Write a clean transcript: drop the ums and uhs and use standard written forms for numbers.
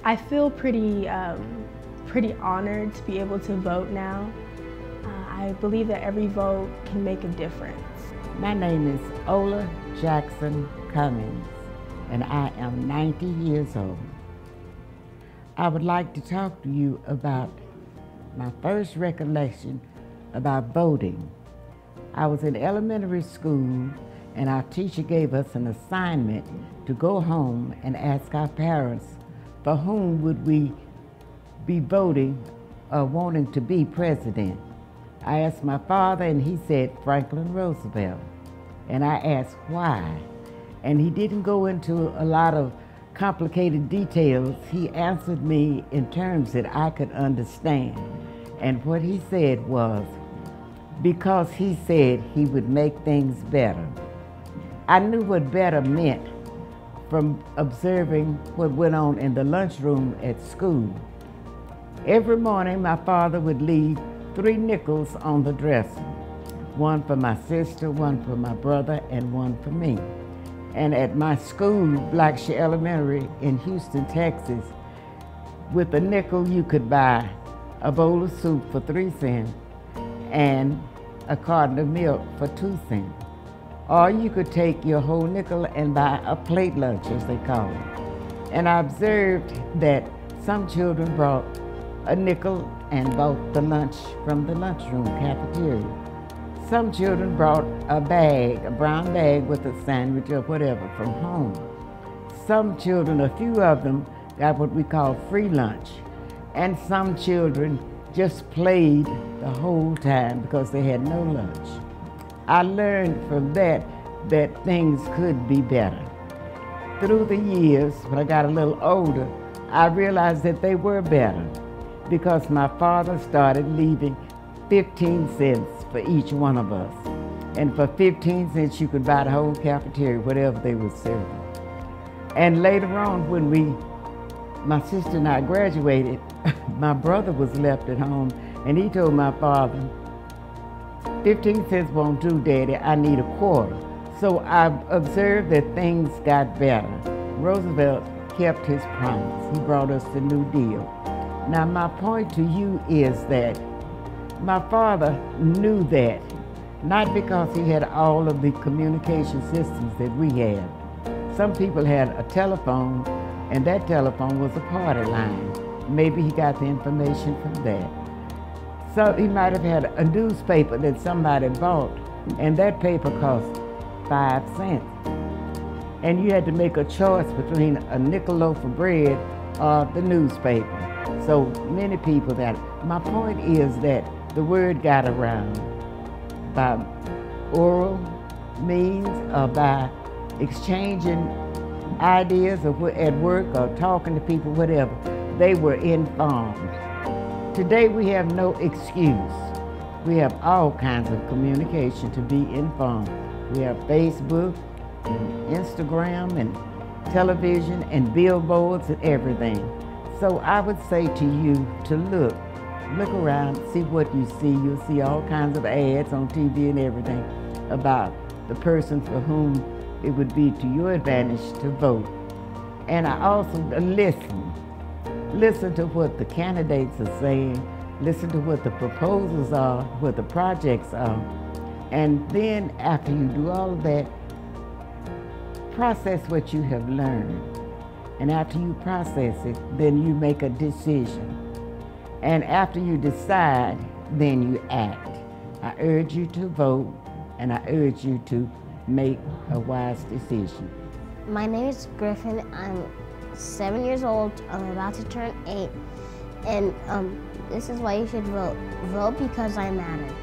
I feel pretty honored to be able to vote now. I believe that every vote can make a difference. My name is Ola Jackson Cummings, and I am 90 years old. I would like to talk to you about my first recollection about voting. I was in elementary school, and our teacher gave us an assignment to go home and ask our parents for whom would we be voting or wanting to be president. I asked my father, and he said Franklin Roosevelt. And I asked why. And he didn't go into a lot of complicated details. He answered me in terms that I could understand. And what he said was, because he said he would make things better. I knew what better meant from observing what went on in the lunchroom at school. Every morning, my father would leave 3 nickels on the dresser, one for my sister, one for my brother, and one for me. And at my school, Blackshear Elementary in Houston, Texas, with a nickel you could buy a bowl of soup for 3 cents and a carton of milk for 2 cents. Or you could take your whole nickel and buy a plate lunch, as they call it. And I observed that some children brought a nickel and bought the lunch from the lunchroom cafeteria. Some children brought a bag, a brown bag with a sandwich or whatever from home. Some children, a few of them, got what we call free lunch. And some children just played the whole time because they had no lunch. I learned from that things could be better. Through the years, when I got a little older, I realized that they were better because my father started leaving 15 cents for each one of us. And for 15 cents, you could buy the whole cafeteria, whatever they were serving. And later on, when my sister and I graduated, my brother was left at home, and he told my father, 15 cents won't do, Daddy, I need a quarter. So I observed that things got better. Roosevelt kept his promise. He brought us the New Deal. Now my point to you is that my father knew that, not because he had all of the communication systems that we had. Some people had a telephone, and that telephone was a party line. Maybe he got the information from that. So he might have had a newspaper that somebody bought, and that paper cost 5 cents. And you had to make a choice between a nickel loaf of bread or the newspaper. So many people that, my point is that the word got around by oral means or by exchanging ideas at work or talking to people, whatever. They were informed. Today we have no excuse. We have all kinds of communication to be informed. We have Facebook and Instagram and television and billboards and everything. So I would say to you to look around, see what you see. You'll see all kinds of ads on TV and everything about the person for whom it would be to your advantage to vote. And I also listen to what the candidates are saying, listen to what the proposals are, what the projects are. And then after you do all of that, process what you have learned. And after you process it, then you make a decision. And after you decide, then you act. I urge you to vote, and I urge you to make a wise decision. My name is Griffin. I'm 7 years old. I'm about to turn 8. And this is why you should vote. Vote because I matter.